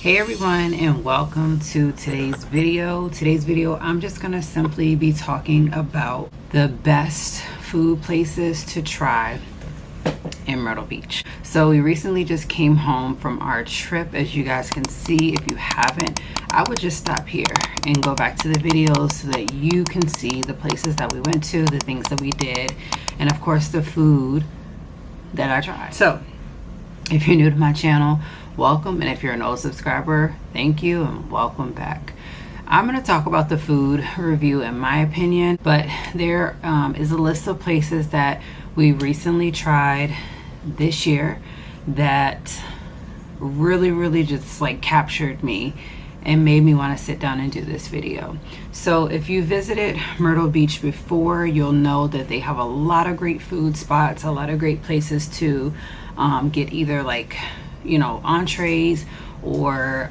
Hey everyone, and welcome to today's video. I'm just gonna simply be talking about the best food places to try in Myrtle Beach. So we recently just came home from our trip. As you guys can see, if you haven't, I would just stop here and go back to the videos so that you can see the places that we went to, the things that we did, and of course the food that I tried. So if you're new to my channel, welcome, and if you're an old subscriber, thank you and welcome back. I'm going to talk about the food review in my opinion, but there is a list of places that we recently tried this year that really just like captured me and made me want to sit down and do this video. So if you visited Myrtle Beach before, you'll know that they have a lot of great food spots, a lot of great places to get either like, you know, entrees or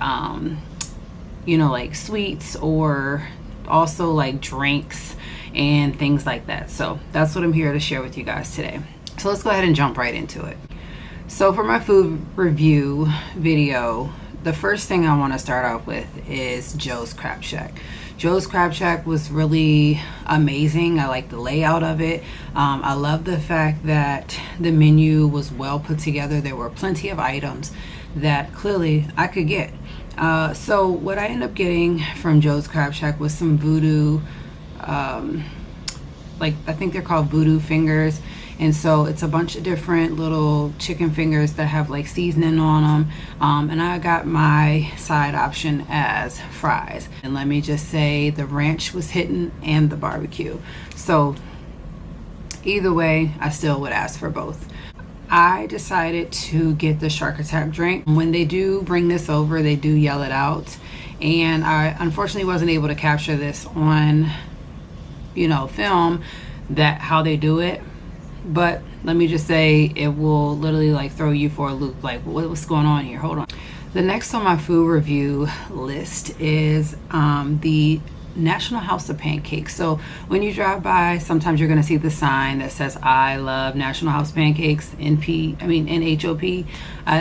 you know, like sweets, or also like drinks and things like that. So that's what I'm here to share with you guys today. So let's go ahead and jump right into it. So for my food review video, the first thing I want to start off with is Joe's Crab Shack. Joe's Crab Shack was really amazing. I like the layout of it. I love the fact that the menu was well put together. There were plenty of items that clearly I could get. So what I ended up getting from Joe's Crab Shack was some voodoo, like I think they're called voodoo fingers. And so it's a bunch of different little chicken fingers that have like seasoning on them. And I got my side option as fries. And let me just say the ranch was hitting and the barbecue. So either way, I still would ask for both. I decided to get the shark attack drink. When they do bring this over, they do yell it out. And I unfortunately wasn't able to capture this on, you know, film, that how they do it. But let me just say, it will literally like throw you for a loop, like what's going on here. Hold on. The next on my food review list is the National House of Pancakes. So when you drive by, sometimes you're going to see the sign that says I love National House Pancakes, NHOP.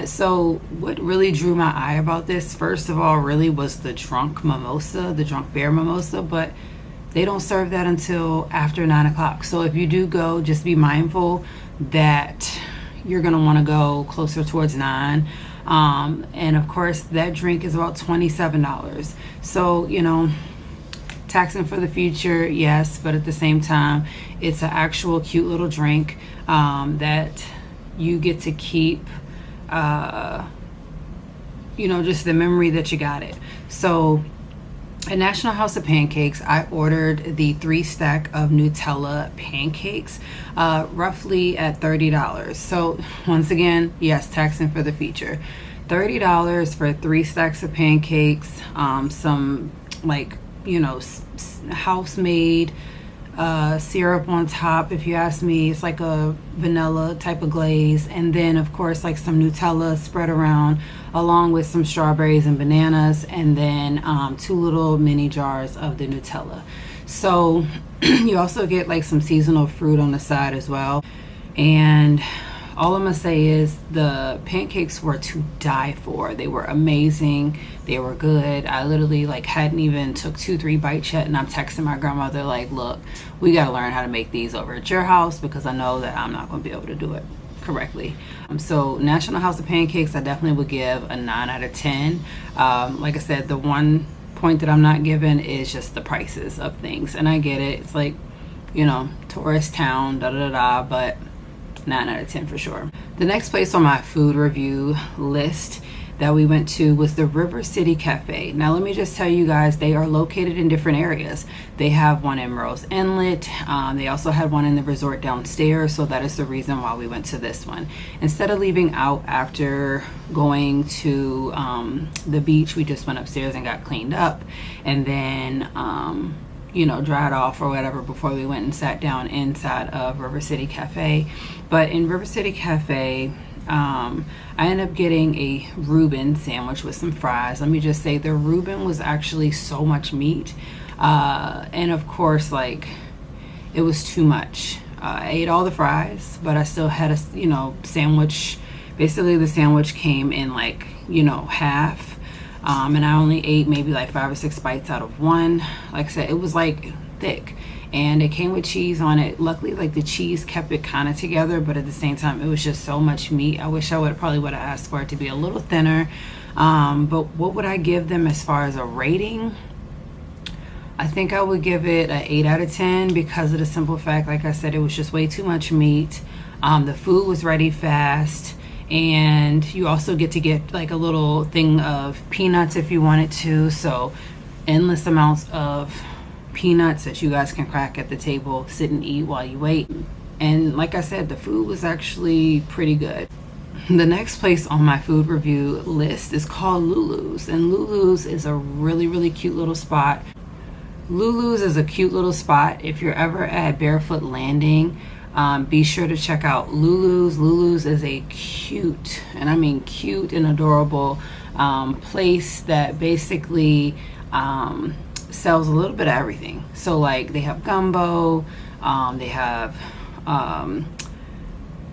So what really drew my eye about this, first of all, really was the drunk mimosa, the drunk bear mimosa, but they don't serve that until after 9 o'clock. So if you do go, just be mindful that you're gonna wanna go closer towards 9. And of course that drink is about $27. So, you know, taxing for the future, yes, but at the same time, it's an actual cute little drink that you get to keep, you know, just the memory that you got it. So at National House of Pancakes, I ordered the 3-stack of Nutella pancakes, roughly at $30. So once again, yes, taxing for the future. $30 for 3 stacks of pancakes, some like, you know, house-made syrup on top. If you ask me, it's like a vanilla type of glaze, and then of course like some Nutella spread around, along with some strawberries and bananas, and then 2 little mini jars of the Nutella. So you also get like some seasonal fruit on the side as well. And all I'm gonna say is the pancakes were to die for. They were amazing. They were good. I literally like hadn't even took 2-3 bites yet, and I'm texting my grandmother like, look, we gotta learn how to make these over at your house, because I know that I'm not gonna be able to do it correctly. So National House of Pancakes, I definitely would give a 9 out of 10. Like I said, the one point that I'm not giving is just the prices of things. And I get it. It's like, you know, tourist town, but 9 out of 10 for sure. The next place on my food review list that we went to was the River City Cafe. Now let me just tell you guys, they are located in different areas. They have one in Merle's Inlet. They also had one in the resort downstairs, so that is the reason why we went to this one. Instead of leaving out after going to the beach, we just went upstairs and got cleaned up, and then you know, dried off or whatever before we went and sat down inside of River City Cafe. But in River City Cafe, I ended up getting a Reuben sandwich with some fries. Let me just say, the Reuben was actually so much meat, and of course, like, it was too much. I ate all the fries, but I still had a, you know, sandwich. Basically the sandwich came in like, you know, half. And I only ate maybe like 5 or 6 bites out of one. Like I said, it was like thick, and it came with cheese on it. Luckily, like the cheese kept it kind of together, but at the same time it was just so much meat. I wish I would have asked for it to be a little thinner. But what would I give them as far as a rating? I think I would give it an 8 out of 10 because of the simple fact, like I said, it was just way too much meat. The food was ready fast, and you also get like a little thing of peanuts if you wanted to. So endless amounts of peanuts that you guys can crack at the table, sit and eat while you wait. And like I said, the food was actually pretty good. The next place on my food review list is called Lulu's, and Lulu's is a really cute little spot. Lulu's is a cute little spot. If you're ever at Barefoot Landing, be sure to check out Lulu's. Lulu's is a cute, and I mean cute and adorable place that basically sells a little bit of everything. So like they have gumbo, they have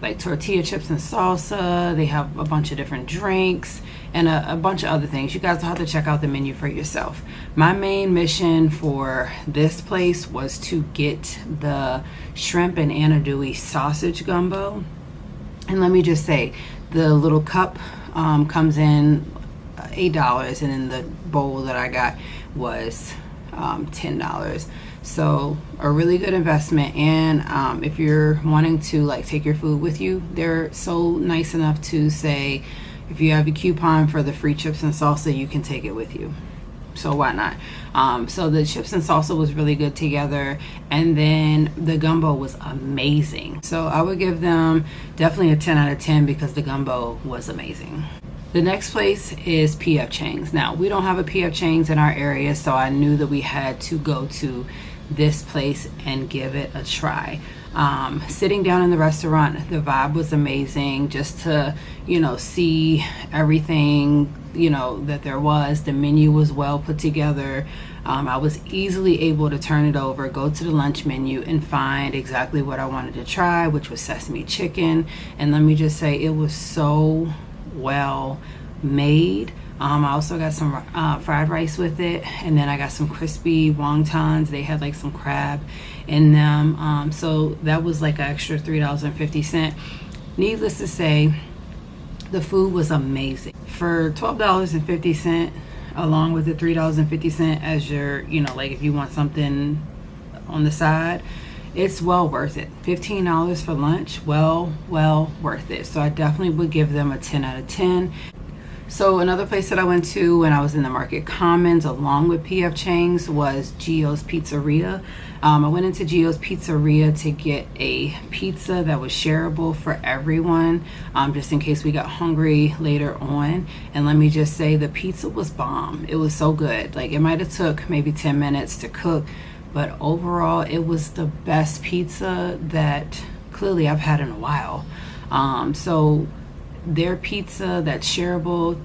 like tortilla chips and salsa, they have a bunch of different drinks and a bunch of other things. You guys will have to check out the menu for yourself. My main mission for this place was to get the shrimp and andouille sausage gumbo, and let me just say, the little cup comes in $8, and then the bowl that I got was $10. So a really good investment. And if you're wanting to like take your food with you, they're so nice enough to say if you have a coupon for the free chips and salsa, you can take it with you. So why not? So the chips and salsa was really good together, and then the gumbo was amazing. So I would give them definitely a 10 out of 10 because the gumbo was amazing. The next place is P.F. Chang's. Now, we don't have a P.F. Chang's in our area, so I knew that we had to go to this place and give it a try. Sitting down in the restaurant, the vibe was amazing. Just to, you know, see everything, you know, that there was. The menu was well put together. I was easily able to turn it over, go to the lunch menu, and find exactly what I wanted to try, which was sesame chicken. And let me just say, it was so well made. I also got some fried rice with it, and then I got some crispy wontons. They had like some crab in them, so that was like an extra $3.50. Needless to say, the food was amazing. For $12.50 along with the $3.50 as your, you know, like if you want something on the side, it's well worth it. $15 for lunch, well worth it. So I definitely would give them a 10 out of 10. So another place that I went to when I was in the Market Commons along with P.F. Chang's was Gio's Pizzeria. I went into Gio's Pizzeria to get a pizza that was shareable for everyone, just in case we got hungry later on. And let me just say, the pizza was bomb. It was so good. Like, it might have took maybe 10 minutes to cook, but overall it was the best pizza that clearly I've had in a while. So their pizza that's shareable,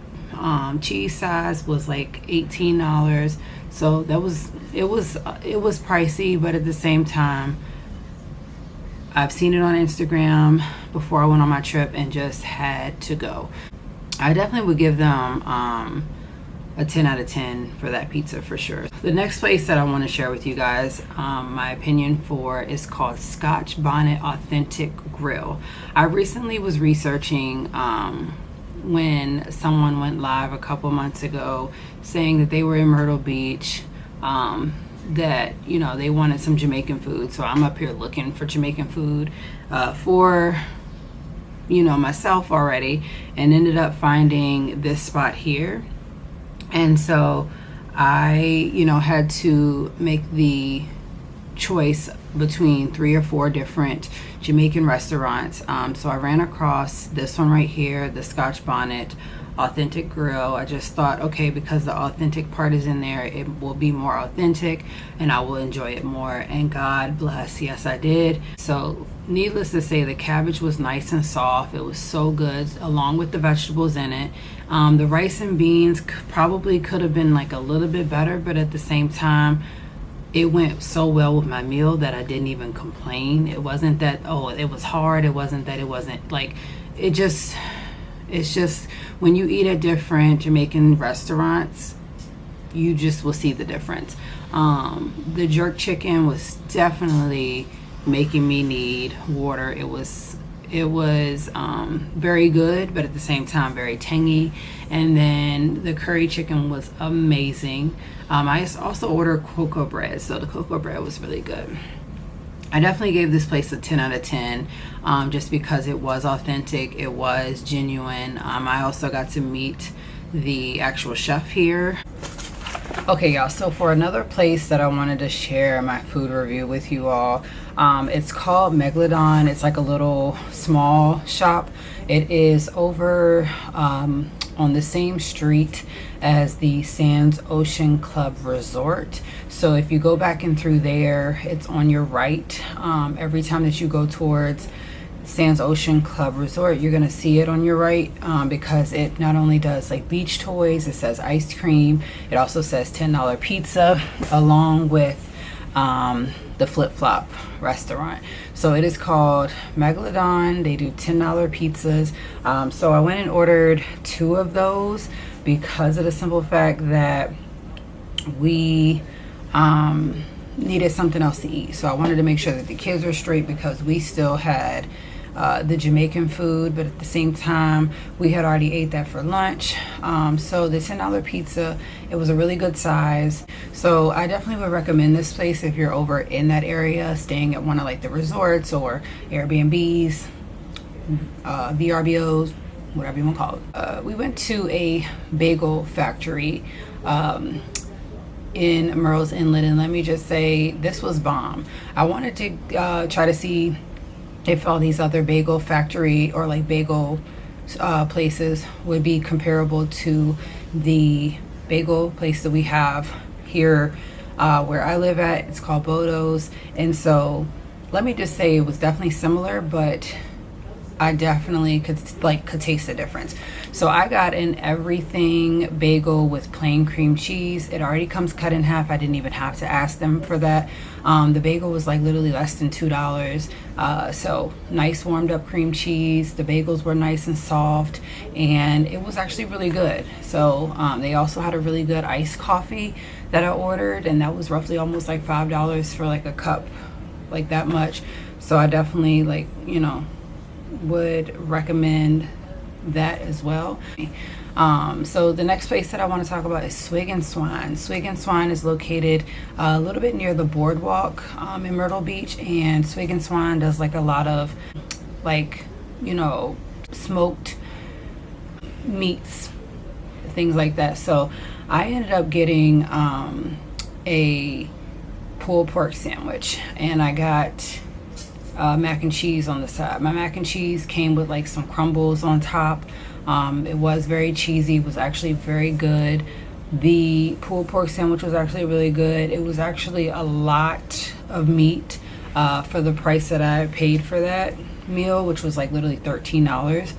cheese size was like $18. So that was, it was pricey, but at the same time, I've seen it on Instagram before I went on my trip and just had to go. I definitely would give them a 10 out of 10 for that pizza for sure. The next place that I want to share with you guys my opinion for is called Scotch Bonnet Authentic Grill. I recently was researching when someone went live a couple months ago saying that they were in Myrtle Beach, that, you know, they wanted some Jamaican food. So I'm up here looking for Jamaican food for, you know, myself already, and ended up finding this spot here. And so I, you know, had to make the choice between 3 or 4 different Jamaican restaurants. So I ran across this one right here, the Scotch Bonnet Authentic Grill. I just thought, okay, because the authentic part is in there, it will be more authentic and I will enjoy it more. And God bless, yes I did. So needless to say, the cabbage was nice and soft. It was so good, along with the vegetables in it. The rice and beans probably could have been like a little bit better, but at the same time, it went so well with my meal that I didn't even complain. It wasn't that, oh, it was hard. It wasn't that it wasn't, like, it just, It's just when you eat at different Jamaican restaurants, you just will see the difference. The jerk chicken was definitely making me need water. It was very good, but at the same time very tangy. And then the curry chicken was amazing. I also ordered cocoa bread, so the cocoa bread was really good. I definitely gave this place a 10 out of 10, just because it was authentic, it was genuine. I also got to meet the actual chef here. Okay, y'all, so for another place that I wanted to share my food review with you all, it's called Megalodon. It's like a little small shop. It is over on the same street as the Sands Ocean Club Resort. So if you go back in through there, it's on your right. Every time that you go towards Sands Ocean Club Resort, you're gonna see it on your right, because it not only does like beach toys, it says ice cream, it also says $10 pizza, along with the flip-flop restaurant. So it is called Megalodon. They do $10 pizzas. So I went and ordered 2 of those because of the simple fact that we needed something else to eat. So I wanted to make sure that the kids were straight, because we still had the Jamaican food, but at the same time we had already ate that for lunch. So the $10 pizza, it was a really good size. So I definitely would recommend this place if you're over in that area, staying at one of like the resorts or Airbnbs, VRBOs, whatever you want to call it. We went to a bagel factory in Myrtle's Inlet, and let me just say, this was bomb. I wanted to try to see if all these other bagel factory or like bagel places would be comparable to the bagel place that we have here where I live at. It's called Bodo's, and so let me just say it was definitely similar, but I definitely could taste the difference. So I got an everything bagel with plain cream cheese. It already comes cut in half. I didn't even have to ask them for that. The bagel was like literally less than $2. So nice warmed up cream cheese. The bagels were nice and soft, and it was actually really good. So they also had a really good iced coffee that I ordered, and that was roughly almost like $5 for like a cup, like that much. So I definitely, like, you know, would recommend that as well. So the next place that I want to talk about is Swig and Swine. Swig and Swine is located a little bit near the boardwalk in Myrtle Beach, and Swig and Swine does like a lot of, like, you know, smoked meats, things like that. So I ended up getting a pulled pork sandwich, and I got mac and cheese on the side. My mac and cheese came with like some crumbles on top. It was very cheesy. It was actually very good. The pulled pork sandwich was actually really good. It was actually a lot of meat for the price that I paid for that meal, which was like literally $13.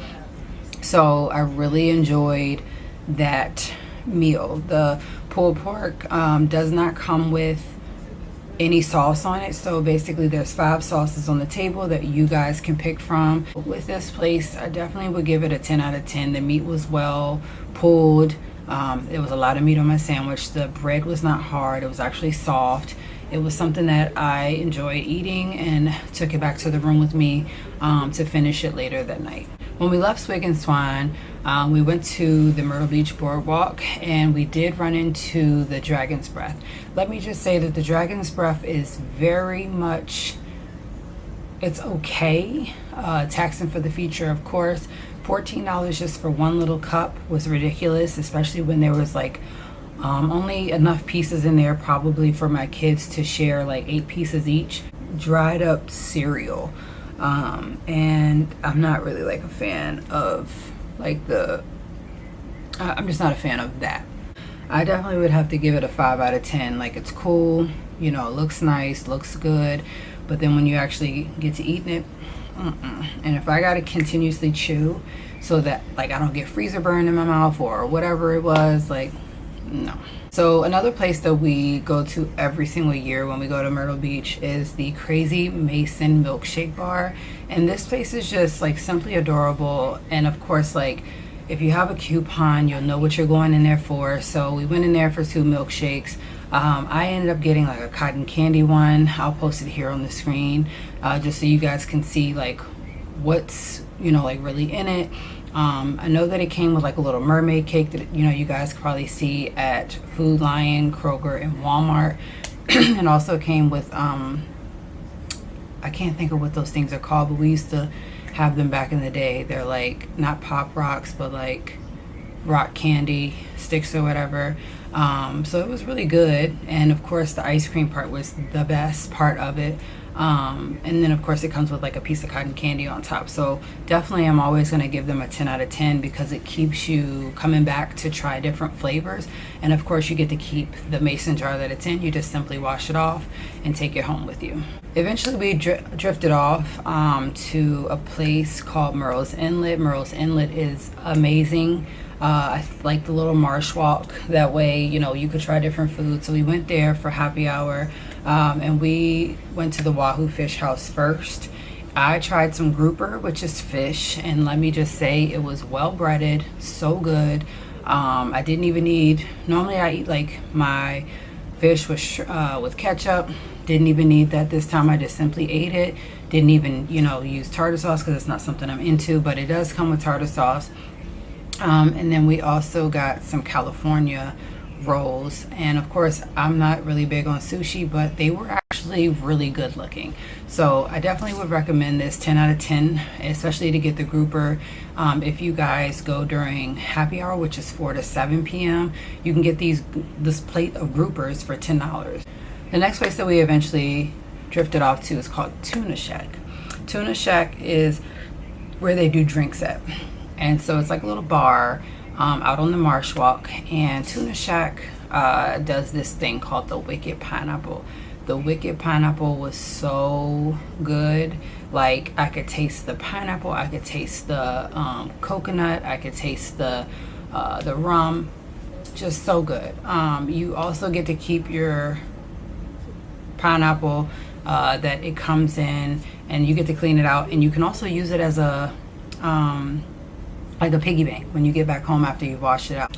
So I really enjoyed that meal. The pulled pork does not come with any sauce on it, so basically there's 5 sauces on the table that you guys can pick from. With this place, I definitely would give it a 10 out of 10. The meat was well pulled. There was a lot of meat on my sandwich. The bread was not hard, it was actually soft. It was something that I enjoyed eating and took it back to the room with me to finish it later that night. When we left Swig and Swine, we went to the Myrtle Beach Boardwalk, and we did run into the Dragon's Breath. Let me just say that the Dragon's Breath is very much, it's okay. Taxing for the future, of course. $14 just for one little cup was ridiculous, especially when there was like only enough pieces in there probably for my kids to share like 8 pieces each. Dried up cereal. And I'm not really like a fan of like I'm just not a fan of that. I definitely would have to give it a 5 out of 10. Like, it's cool, you know, it looks nice, looks good, but then when you actually get to eating it, and if I gotta continuously chew so that like I don't get freezer burn in my mouth or whatever it was, like, no. So another place that we go to every single year when we go to Myrtle Beach is the Crazy Mason Milkshake Bar. And this place is just like simply adorable. And of course, like if you have a coupon, you'll know what you're going in there for. So we went in there for 2 milkshakes. I ended up getting like a cotton candy one. I'll post it here on the screen just so you guys can see like what's, you know, like really in it. I know that it came with like a little mermaid cake that, you know, you guys could probably see at Food Lion, Kroger, and Walmart. And also came with I can't think of what those things are called, but we used to have them back in the day. They're like not pop rocks, but like rock candy sticks or whatever. So it was really good. And of course the ice cream part was the best part of it. And then of course it comes with like a piece of cotton candy on top. So definitely I'm always going to give them a 10 out of 10 because it keeps you coming back to try different flavors. And of course you get to keep the mason jar that it's in. You just simply wash it off and take it home with you. Eventually we drifted off to a place called Myrtle's Inlet. Myrtle's Inlet is amazing. I like the little marsh walk. That way, you know, you could try different foods. So we went there for happy hour, and we went to the Wahoo Fish House first. I tried some grouper, which is fish, and let me just say it was well breaded, so good. I didn't even need, normally I eat like my fish with ketchup. Didn't even need that this time. I just simply ate it. Didn't even, you know, use tartar sauce because it's not something I'm into, but it does come with tartar sauce. And then we also got some California rolls, and of course I'm not really big on sushi, but they were actually really good looking. So I definitely would recommend this 10 out of 10, especially to get the grouper. If you guys go during happy hour, which is 4 to 7 p.m., you can get this plate of groupers for $10. The next place that we eventually drifted off to is called Tuna Shack. Tuna Shack is where they do drinks at. And so it's like a little bar out on the Marsh Walk. And Tuna Shack does this thing called the Wicked Pineapple. The Wicked Pineapple was so good. Like I could taste the pineapple, I could taste the coconut, I could taste the rum. Just so good. You also get to keep your pineapple that it comes in, and you get to clean it out, and you can also use it as a like a piggy bank when you get back home after you've washed it out.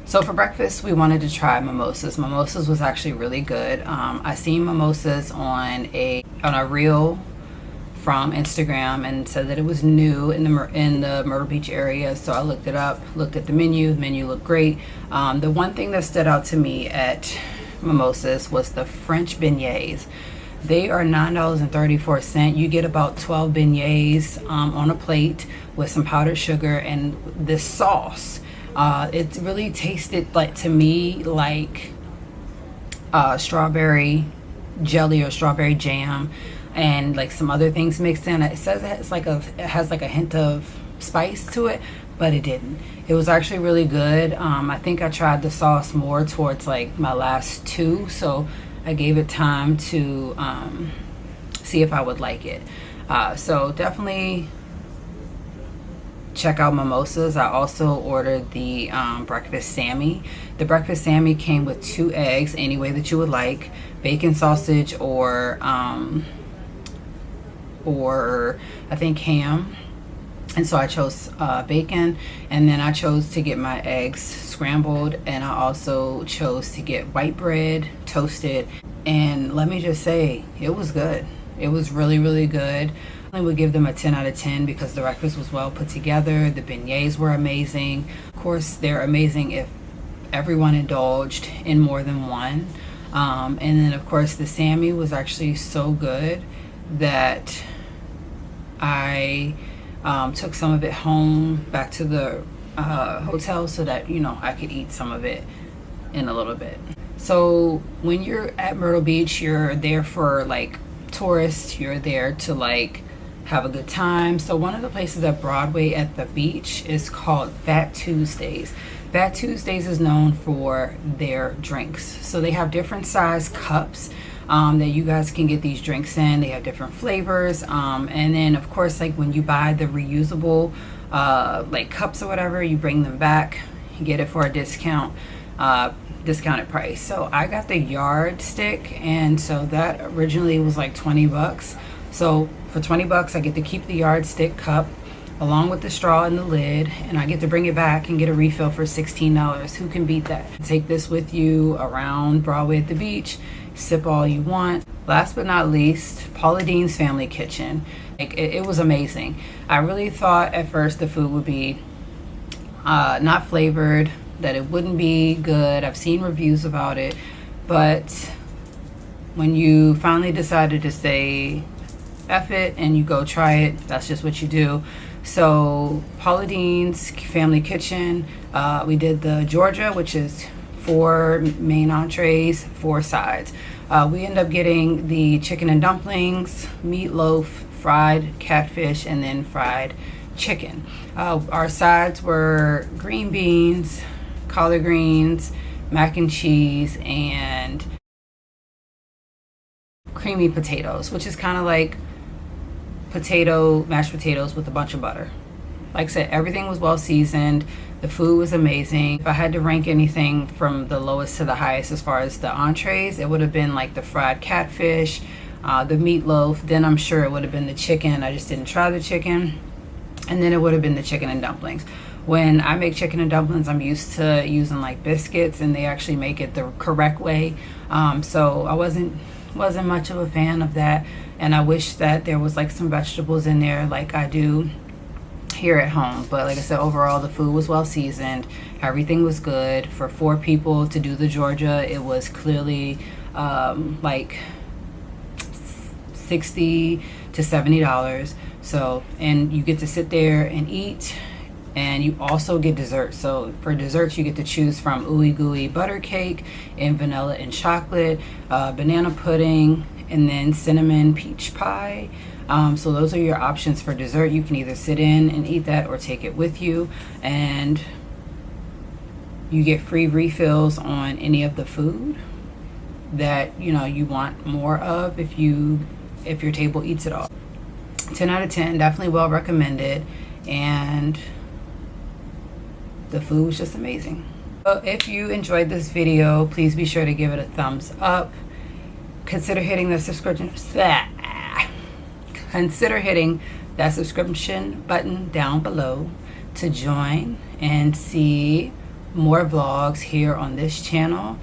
So for breakfast we wanted to try mimosas. Mimosas was actually really good. I seen mimosas on a reel from Instagram and said that it was new in the Myrtle Beach area. So I looked it up, looked at the menu. The menu looked great. The one thing that stood out to me at mimosas was the French beignets. They are $9.34. You get about 12 beignets on a plate with some powdered sugar and this sauce. It really tasted like, to me, like strawberry jelly or strawberry jam and like some other things mixed in. It says it has like a hint of spice to it, but it didn't. It was actually really good. I think I tried the sauce more towards like my last 2, so I gave it time to see if I would like it. So definitely check out mimosas. I also ordered the breakfast Sammy. The breakfast Sammy came with 2 eggs, any way that you would like, bacon, sausage, or I think ham. And so I chose bacon, and then I chose to get my eggs scrambled, and I also chose to get white bread toasted. And let me just say, it was good. It was really, really good. I would give them a 10 out of 10 because the breakfast was well put together. The beignets were amazing. Of course, they're amazing if everyone indulged in more than one. And then of course the Sammy was actually so good that I took some of it home back to the hotel so that, you know, I could eat some of it in a little bit. So when you're at Myrtle Beach, you're there for like tourists, you're there to like have a good time. So one of the places at Broadway at the beach is called Fat Tuesdays. Fat Tuesdays is known for their drinks. So they have different size cups that you guys can get these drinks in. They have different flavors, and then of course, like when you buy the reusable like cups or whatever, you bring them back, you get it for a discount. discounted price. So I got the yardstick, and so that originally was like 20 bucks. So for 20 bucks I get to keep the yardstick cup along with the straw and the lid, and I get to bring it back and get a refill for $16. Who can beat that? Take this with you around Broadway at the beach, sip all you want. Last but not least, Paula Deen's Family Kitchen. Like, it was amazing. I really thought at first the food would be not flavored, that it wouldn't be good. I've seen reviews about it, but when you finally decided to say F it and you go try it, that's just what you do. So Paula Deen's Family Kitchen, we did the Georgia, which is 4 main entrees, 4 sides. We end up getting the chicken and dumplings, meatloaf, fried catfish, and then fried chicken. Our sides were green beans, collard greens, mac and cheese, and creamy potatoes, which is kind of like mashed potatoes with a bunch of butter. Like I said, everything was well seasoned. The food was amazing. If I had to rank anything from the lowest to the highest as far as the entrees, it would have been like the fried catfish, the meatloaf, then I'm sure it would have been the chicken. I just didn't try the chicken. And then it would have been the chicken and dumplings. When I make chicken and dumplings, I'm used to using like biscuits, and they actually make it the correct way. So I wasn't much of a fan of that, and I wish that there was like some vegetables in there like I do here at home. But like I said, overall the food was well seasoned, everything was good. For 4 people to do the Georgia, it was clearly like $60 to $70. So, and you get to sit there and eat, and you also get dessert. So for desserts, you get to choose from ooey gooey butter cake and vanilla and chocolate, banana pudding, and then cinnamon peach pie. So those are your options for dessert. You can either sit in and eat that or take it with you, and you get free refills on any of the food that you want more of if your table eats it all. 10 out of 10, definitely well recommended, and the food was just amazing. So if you enjoyed this video, please be sure to give it a thumbs up. Consider hitting the subscription button down below to join and see more vlogs here on this channel.